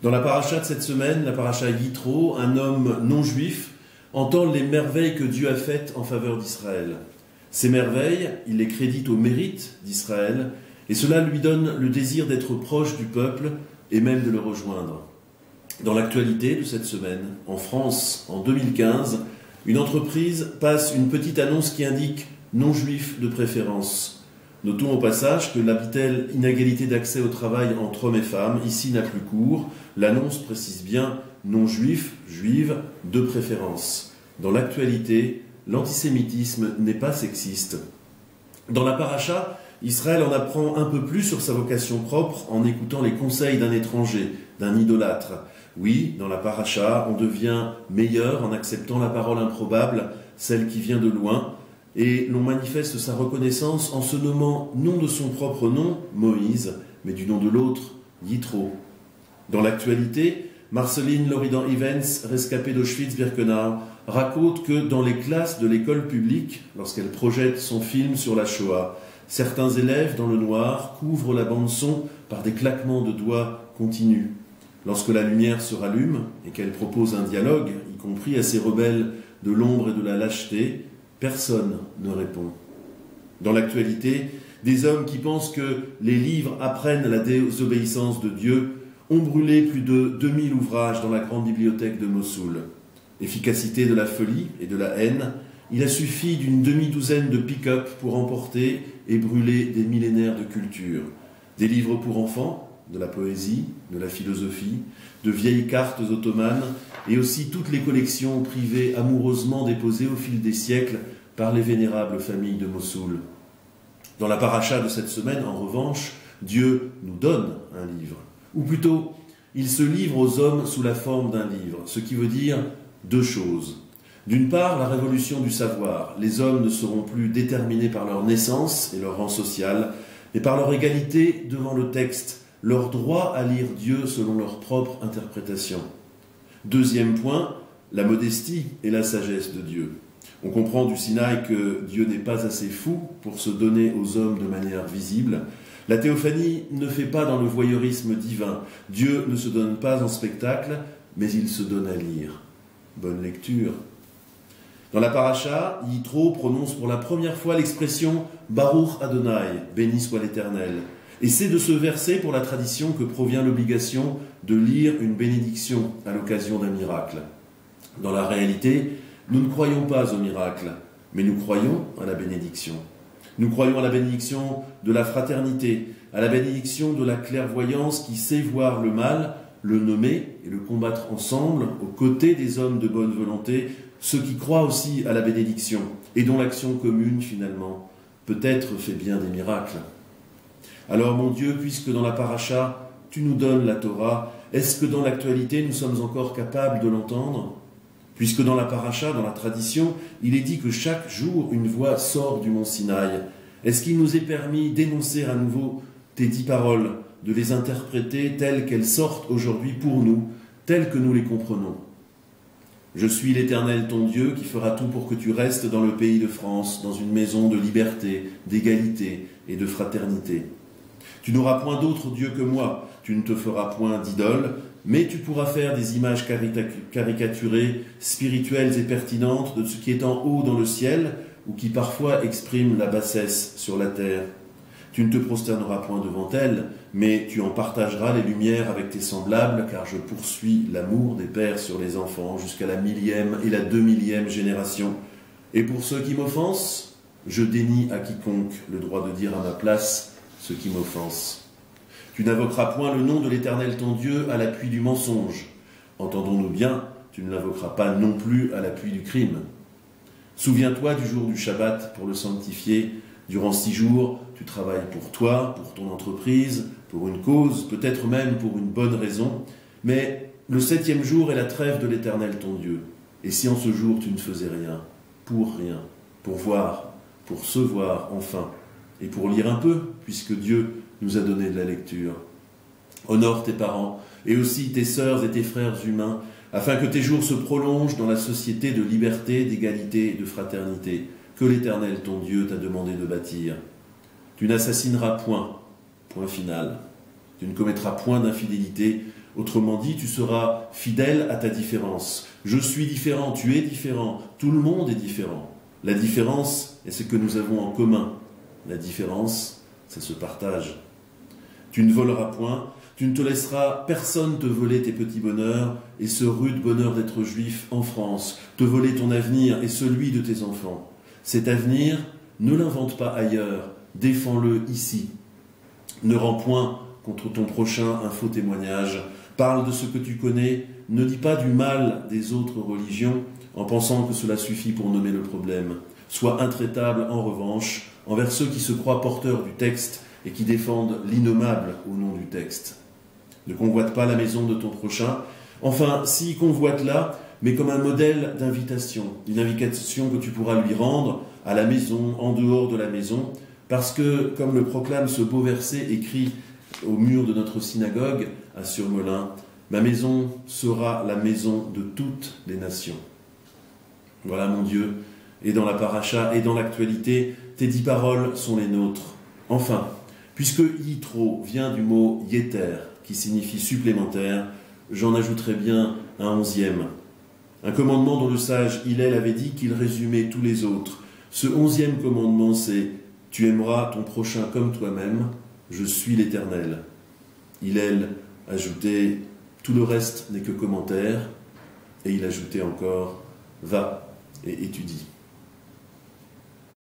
Dans la paracha de cette semaine, la paracha Yitro, un homme non-juif entend les merveilles que Dieu a faites en faveur d'Israël. Ces merveilles, il les crédite au mérite d'Israël, et cela lui donne le désir d'être proche du peuple et même de le rejoindre. Dans l'actualité de cette semaine, en France, en 2015, une entreprise passe une petite annonce qui indique « non-juif de préférence ». Notons au passage que l'habituelle inégalité d'accès au travail entre hommes et femmes ici n'a plus cours. L'annonce précise bien « non-juif, juive de préférence ». Dans l'actualité, l'antisémitisme n'est pas sexiste. Dans la paracha, Israël en apprend un peu plus sur sa vocation propre en écoutant les conseils d'un étranger, d'un idolâtre. Oui, dans la paracha, on devient meilleur en acceptant la parole improbable, celle qui vient de loin, et l'on manifeste sa reconnaissance en se nommant non de son propre nom, Moïse, mais du nom de l'autre, Yitro. Dans l'actualité, Marceline Loridan-Ivens, rescapée d'Auschwitz-Birkenau, raconte que dans les classes de l'école publique, lorsqu'elle projette son film sur la Shoah, certains élèves dans le noir couvrent la bande-son par des claquements de doigts continus. Lorsque la lumière se rallume et qu'elle propose un dialogue, y compris à ces rebelles de l'ombre et de la lâcheté, personne ne répond. Dans l'actualité, des hommes qui pensent que les livres apprennent la désobéissance de Dieu ont brûlé plus de 2000 ouvrages dans la grande bibliothèque de Mossoul. Efficacité de la folie et de la haine, il a suffi d'une demi-douzaine de pick-up pour emporter et brûler des millénaires de culture. Des livres pour enfants, de la poésie, de la philosophie, de vieilles cartes ottomanes et aussi toutes les collections privées amoureusement déposées au fil des siècles par les vénérables familles de Mossoul. Dans la paracha de cette semaine, en revanche, Dieu nous donne un livre. Ou plutôt, il se livre aux hommes sous la forme d'un livre, ce qui veut dire deux choses. D'une part, la révolution du savoir. Les hommes ne seront plus déterminés par leur naissance et leur rang social, mais par leur égalité devant le texte, leur droit à lire Dieu selon leur propre interprétation. Deuxième point, la modestie et la sagesse de Dieu. On comprend du Sinaï que Dieu n'est pas assez fou pour se donner aux hommes de manière visible. La théophanie ne fait pas dans le voyeurisme divin. Dieu ne se donne pas en spectacle, mais il se donne à lire. Bonne lecture. Dans la paracha, Yitro prononce pour la première fois l'expression « Baruch Adonai », béni soit l'Éternel. Et c'est de ce verset pour la tradition que provient l'obligation de lire une bénédiction à l'occasion d'un miracle. Dans la réalité, nous ne croyons pas au miracle, mais nous croyons à la bénédiction. Nous croyons à la bénédiction de la fraternité, à la bénédiction de la clairvoyance qui sait voir le mal, le nommer et le combattre ensemble, aux côtés des hommes de bonne volonté, ceux qui croient aussi à la bénédiction et dont l'action commune, finalement, peut-être fait bien des miracles. Alors, mon Dieu, puisque dans la paracha, tu nous donnes la Torah, est-ce que dans l'actualité, nous sommes encore capables de l'entendre ? Puisque dans la paracha, dans la tradition, il est dit que chaque jour, une voix sort du mont Sinaï. Est-ce qu'il nous est permis d'énoncer à nouveau tes 10 paroles, de les interpréter telles qu'elles sortent aujourd'hui pour nous, telles que nous les comprenons ? Je suis l'Éternel ton Dieu qui fera tout pour que tu restes dans le pays de France, dans une maison de liberté, d'égalité et de fraternité. Tu n'auras point d'autre Dieu que moi, tu ne te feras point d'idole, mais tu pourras faire des images caricaturées, spirituelles et pertinentes de ce qui est en haut dans le ciel ou qui parfois exprime la bassesse sur la terre. Tu ne te prosterneras point devant elles, mais tu en partageras les lumières avec tes semblables, car je poursuis l'amour des pères sur les enfants jusqu'à la 1000e et la 2000e génération. Et pour ceux qui m'offensent, je dénie à quiconque le droit de dire à ma place ce qui m'offense. Tu n'invoqueras point le nom de l'Éternel ton Dieu à l'appui du mensonge. Entendons-nous bien, tu ne l'invoqueras pas non plus à l'appui du crime. Souviens-toi du jour du Shabbat pour le sanctifier. Durant 6 jours, tu travailles pour toi, pour ton entreprise, pour une cause, peut-être même pour une bonne raison, mais le 7e jour est la trêve de l'Éternel ton Dieu. Et si en ce jour tu ne faisais rien, pour voir, pour se voir enfin, et pour lire un peu, puisque Dieu nous a donné de la lecture. Honore tes parents, et aussi tes sœurs et tes frères humains, afin que tes jours se prolongent dans la société de liberté, d'égalité et de fraternité, que l'Éternel ton Dieu t'a demandé de bâtir. Tu n'assassineras point, point final. Tu ne commettras point d'infidélité. Autrement dit, tu seras fidèle à ta différence. Je suis différent, tu es différent, tout le monde est différent. La différence est ce que nous avons en commun. La différence, ça se partage. Tu ne voleras point, tu ne te laisseras personne te voler tes petits bonheurs et ce rude bonheur d'être juif en France, te voler ton avenir et celui de tes enfants. Cet avenir, ne l'invente pas ailleurs, défends-le ici. Ne rends point contre ton prochain un faux témoignage. Parle de ce que tu connais, ne dis pas du mal des autres religions en pensant que cela suffit pour nommer le problème. Sois intraitable en revanche envers ceux qui se croient porteurs du texte et qui défendent l'innommable au nom du texte. Ne convoite pas la maison de ton prochain. Enfin, si convoite-la, mais comme un modèle d'invitation, une invitation que tu pourras lui rendre à la maison, en dehors de la maison, parce que, comme le proclame ce beau verset écrit au mur de notre synagogue à Surmelin, ma maison sera la maison de toutes les nations. Voilà mon Dieu, et dans la paracha et dans l'actualité, tes 10 paroles sont les nôtres. Enfin, puisque Yitro vient du mot Yeter, qui signifie supplémentaire, j'en ajouterai bien un 11e. Un commandement dont le sage Hillel avait dit qu'il résumait tous les autres. Ce 11e commandement, c'est « Tu aimeras ton prochain comme toi-même, je suis l'Éternel ». Hillel ajoutait « Tout le reste n'est que commentaire » et il ajoutait encore « Va et étudie ».